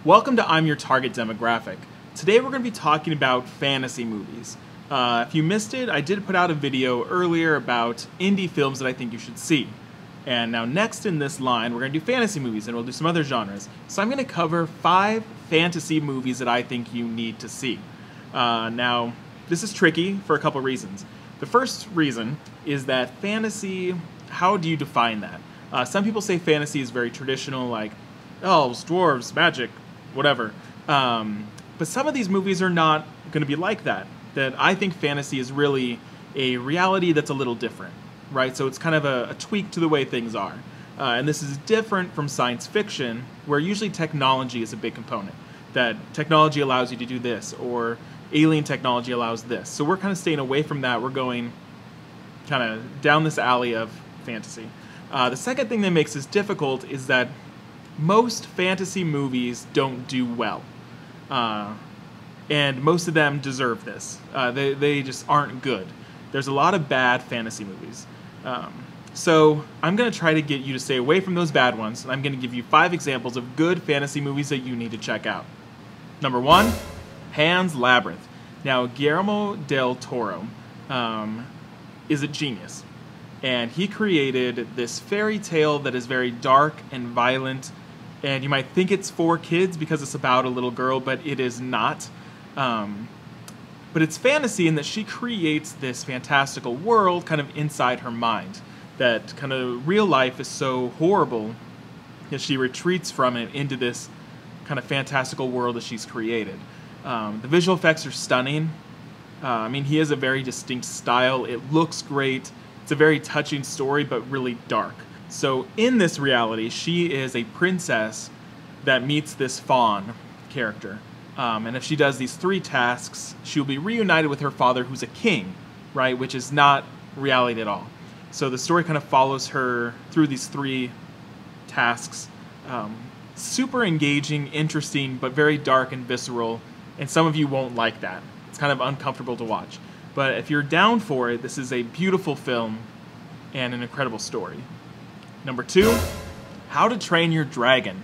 Welcome to I'm Your Target Demographic. Today we're going to be talking about fantasy movies. If you missed it, I did put out a video earlier about indie films that I think you should see. And now next in this line, we're going to do fantasy movies, and we'll do some other genres. So I'm going to cover 5 fantasy movies that I think you need to see. Now, this is tricky for a couple reasons. The first reason is that fantasy, how do you define that? Some people say fantasy is very traditional, like elves, dwarves, magic, whatever. But some of these movies are not going to be like that. That I think fantasy is really a reality that's a little different, right? So it's kind of a tweak to the way things are. And this is different from science fiction, where usually technology is a big component. That technology allows you to do this, or alien technology allows this. So we're kind of staying away from that. We're going kind of down this alley of fantasy. The second thing that makes this difficult is that most fantasy movies don't do well. And most of them deserve this. They just aren't good. There's a lot of bad fantasy movies. So I'm going to try to get you to stay away from those bad ones, and I'm going to give you 5 examples of good fantasy movies that you need to check out. Number 1, Pan's Labyrinth. Now, Guillermo del Toro is a genius, and he created this fairy tale that is very dark and violent, and you might think it's for kids because it's about a little girl, but it is not. But it's fantasy in that she creates this fantastical world kind of inside her mind. That kind of real life is so horrible that she retreats from it into this kind of fantastical world that she's created. The visual effects are stunning. I mean, he has a very distinct style. It looks great. It's a very touching story, but really dark. So in this reality, she is a princess that meets this faun character. And if she does these 3 tasks, she'll be reunited with her father, who's a king, right? Which is not reality at all. So the story kind of follows her through these 3 tasks. Super engaging, interesting, but very dark and visceral. And some of you won't like that. It's kind of uncomfortable to watch. But if you're down for it, this is a beautiful film and an incredible story. Number 2, How to Train Your Dragon.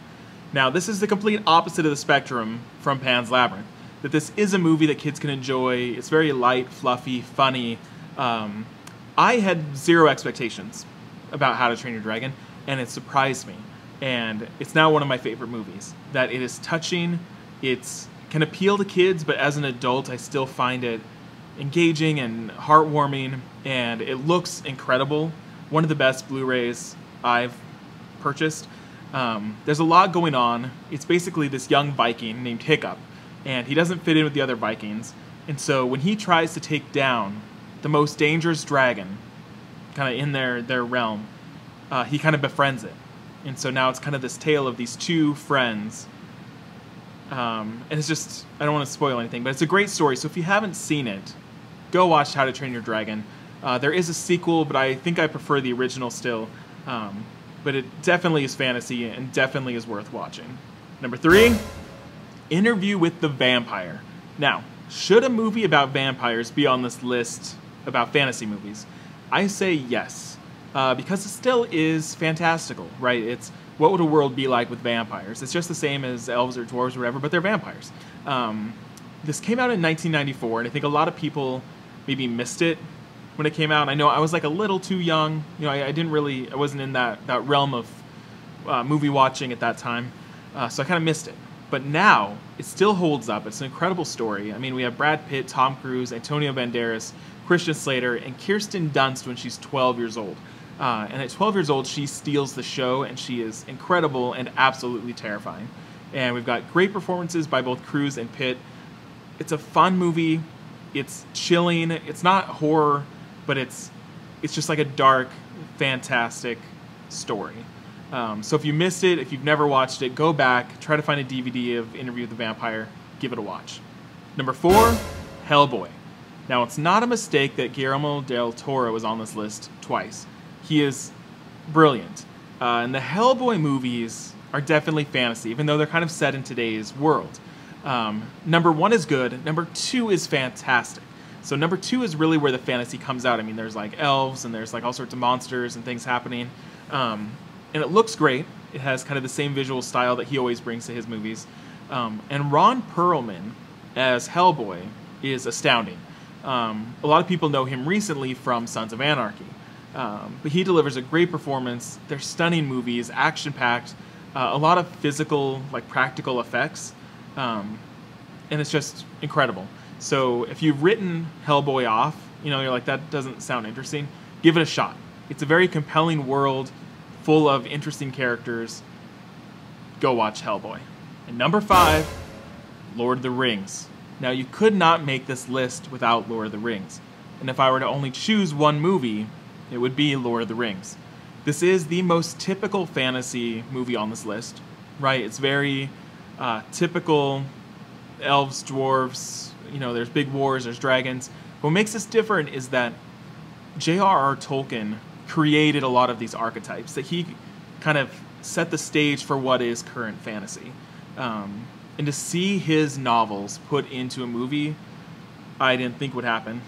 Now, this is the complete opposite of the spectrum from Pan's Labyrinth. That this is a movie that kids can enjoy. It's very light, fluffy, funny. I had 0 expectations about How to Train Your Dragon, and it surprised me. And it's now one of my favorite movies. That it is touching, it can appeal to kids, but as an adult, I still find it engaging and heartwarming, and it looks incredible. One of the best Blu-rays I've purchased. There's a lot going on. It's basically this young Viking named Hiccup, and he doesn't fit in with the other Vikings. And so when he tries to take down the most dangerous dragon, kind of in their realm, he kind of befriends it. And so now it's kind of this tale of these 2 friends. And it's just, I don't want to spoil anything, but it's a great story. So if you haven't seen it, go watch How to Train Your Dragon. There is a sequel, but I think I prefer the original still. But it definitely is fantasy and definitely is worth watching. Number 3, Interview with the Vampire. Now, should a movie about vampires be on this list about fantasy movies? I say yes, because it still is fantastical, right? It's what would a world be like with vampires? It's just the same as elves or dwarves or whatever, but they're vampires. This came out in 1994, and I think a lot of people maybe missed it when it came out. I know I was like a little too young. You know, I wasn't in that realm of movie watching at that time, so I kind of missed it. But now, it still holds up. It's an incredible story. I mean, we have Brad Pitt, Tom Cruise, Antonio Banderas, Christian Slater, and Kirsten Dunst when she's 12 years old. And at 12 years old, she steals the show, and she is incredible and absolutely terrifying. And we've got great performances by both Cruise and Pitt. It's a fun movie. It's chilling. It's not horror, but it's just like a dark, fantastic story. So if you missed it, if you've never watched it, go back, try to find a DVD of Interview with the Vampire, give it a watch. Number 4, Hellboy. Now, it's not a mistake that Guillermo del Toro is on this list twice. He is brilliant. And the Hellboy movies are definitely fantasy, even though they're kind of set in today's world. Number 1 is good. Number 2 is fantastic. So number 2 is really where the fantasy comes out. I mean, there's like elves and there's like all sorts of monsters and things happening. And it looks great. It has kind of the same visual style that he always brings to his movies. And Ron Perlman as Hellboy is astounding. A lot of people know him recently from Sons of Anarchy. But he delivers a great performance. They're stunning movies, action-packed, a lot of physical, like practical effects. And it's just incredible. So if you've written Hellboy off, you're like, that doesn't sound interesting, give it a shot. It's a very compelling world full of interesting characters. Go watch Hellboy. And number 5, Lord of the Rings. Now, you could not make this list without Lord of the Rings. And if I were to only choose one movie, it would be Lord of the Rings. This is the most typical fantasy movie on this list, right? It's very typical elves, dwarves, there's big wars, there's dragons. What makes this different is that J.R.R. Tolkien created a lot of these archetypes, that he kind of set the stage for what is current fantasy. And to see his novels put into a movie, I didn't think would happen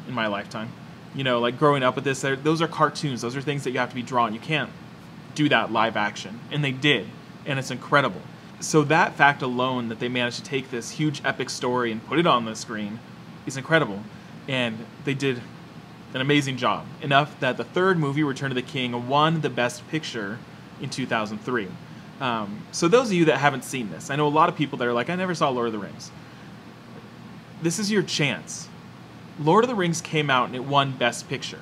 in my lifetime. Like growing up with this, those are cartoons. Those are things that you have to be drawn. You can't do that live action. And they did. And it's incredible. So that fact alone, that they managed to take this huge epic story and put it on the screen, is incredible. And they did an amazing job. Enough that the third movie, Return of the King, won the Best Picture in 2003. So those of you that haven't seen this, I know a lot of people that are like, I never saw Lord of the Rings. This is your chance. Lord of the Rings came out and it won Best Picture.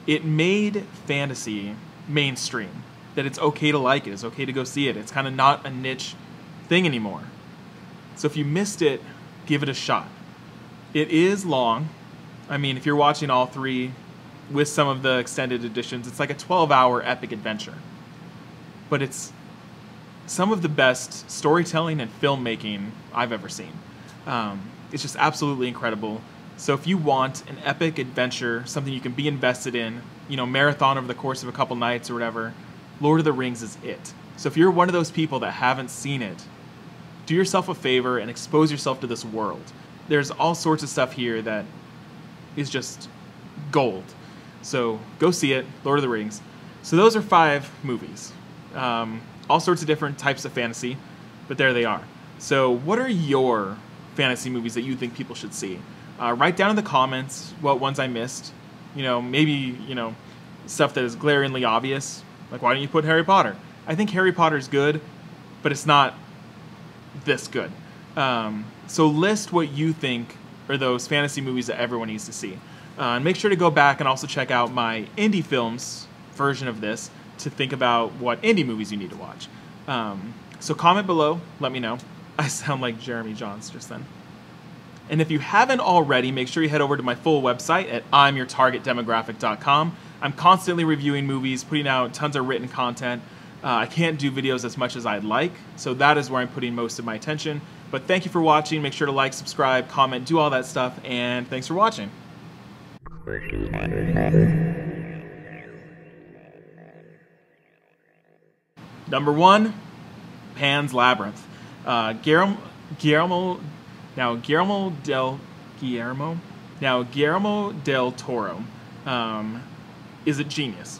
It made fantasy mainstream. That it's okay to like it, it's okay to go see it. It's kind of not a niche thing anymore. So if you missed it, give it a shot. It is long. I mean, if you're watching all 3 with some of the extended editions, it's like a 12-hour epic adventure. But it's some of the best storytelling and filmmaking I've ever seen. It's just absolutely incredible. So if you want an epic adventure, something you can be invested in, marathon over the course of a couple nights or whatever, Lord of the Rings is it. So if you're one of those people that haven't seen it, do yourself a favor and expose yourself to this world. There's all sorts of stuff here that is just gold. So go see it, Lord of the Rings. So those are 5 movies. All sorts of different types of fantasy, but there they are. So what are your fantasy movies that you think people should see? Write down in the comments what ones I missed. Maybe, stuff that is glaringly obvious. Like, why don't you put Harry Potter? I think Harry Potter's good, but it's not this good. So list what you think are those fantasy movies that everyone needs to see. And make sure to go back and also check out my indie films version of this to think about what indie movies you need to watch. So comment below, let me know. I sound like Jeremy Johns just then. And if you haven't already, make sure you head over to my full website at imyourtargetdemographic.com. I'm constantly reviewing movies, putting out tons of written content. I can't do videos as much as I'd like, so that is where I'm putting most of my attention. But thank you for watching. Make sure to like, subscribe, comment, do all that stuff, and thanks for watching. Number 1, Pan's Labyrinth. Guillermo del Toro is a genius.